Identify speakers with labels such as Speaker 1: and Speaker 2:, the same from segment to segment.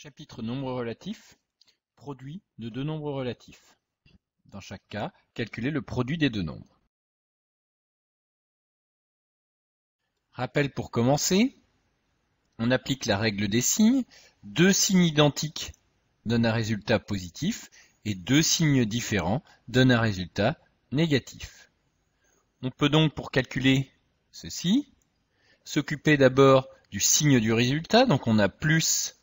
Speaker 1: Chapitre nombres relatifs. Produit de deux nombres relatifs. Dans chaque cas, calculez le produit des deux nombres. Rappel pour commencer. On applique la règle des signes. Deux signes identiques donnent un résultat positif et deux signes différents donnent un résultat négatif. On peut donc, pour calculer ceci, s'occuper d'abord du signe du résultat. Donc on a plus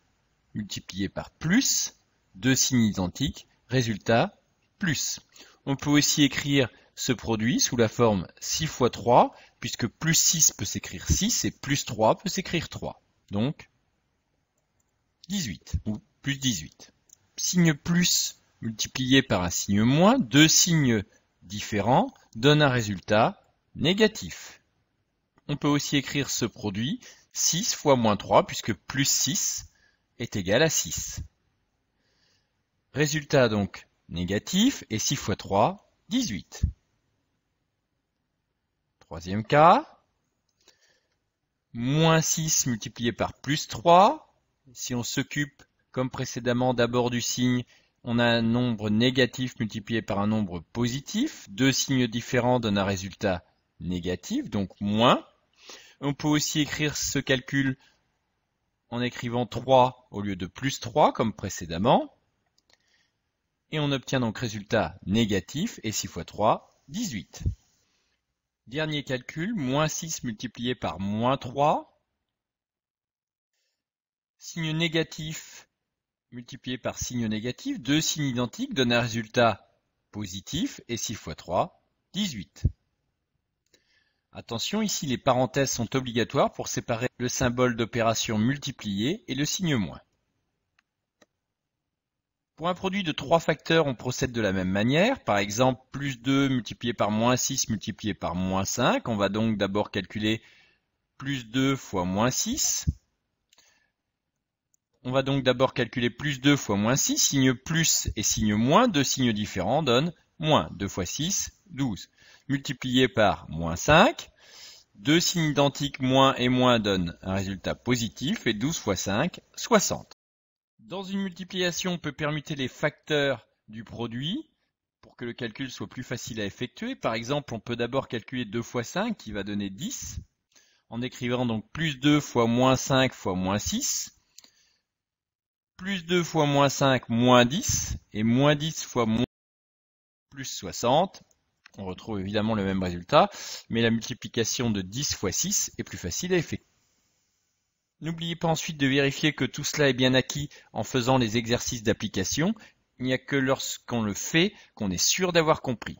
Speaker 1: multiplié par plus, deux signes identiques, résultat plus. On peut aussi écrire ce produit sous la forme 6 fois 3, puisque plus 6 peut s'écrire 6 et plus 3 peut s'écrire 3. Donc 18 ou plus 18. Signe plus multiplié par un signe moins, deux signes différents donnent un résultat négatif. On peut aussi écrire ce produit 6 fois moins 3, puisque plus 6 est égal à 6. Résultat donc négatif, et 6 fois 3, 18. Troisième cas, moins 6 multiplié par plus 3. Si on s'occupe, comme précédemment, d'abord du signe, on a un nombre négatif multiplié par un nombre positif. Deux signes différents donnent un résultat négatif, donc moins. On peut aussi écrire ce calcul en écrivant 3 au lieu de plus 3, comme précédemment. Et on obtient donc résultat négatif, et 6 fois 3, 18. Dernier calcul, moins 6 multiplié par moins 3. Signe négatif multiplié par signe négatif, deux signes identiques donnent un résultat positif, et 6 fois 3, 18. Attention, ici les parenthèses sont obligatoires pour séparer le symbole d'opération multiplier et le signe moins. Pour un produit de 3 facteurs, on procède de la même manière. Par exemple, plus 2 multiplié par moins 6 multiplié par moins 5. On va donc d'abord calculer plus 2 fois moins 6. On va donc d'abord calculer plus 2 fois moins 6. Signe plus et signe moins, deux signes différents donnent moins. 2 fois 6, 12. Multiplié par moins 5. Deux signes identiques, moins et moins, donnent un résultat positif, et 12 fois 5, 60. Dans une multiplication, on peut permuter les facteurs du produit pour que le calcul soit plus facile à effectuer. Par exemple, on peut d'abord calculer 2 fois 5, qui va donner 10, en écrivant donc plus 2 fois moins 5 fois moins 6, plus 2 fois moins 5, moins 10, et moins 10 fois moins plus 60. On retrouve évidemment le même résultat, mais la multiplication de 10 fois 6 est plus facile à effectuer. N'oubliez pas ensuite de vérifier que tout cela est bien acquis en faisant les exercices d'application. Il n'y a que lorsqu'on le fait qu'on est sûr d'avoir compris.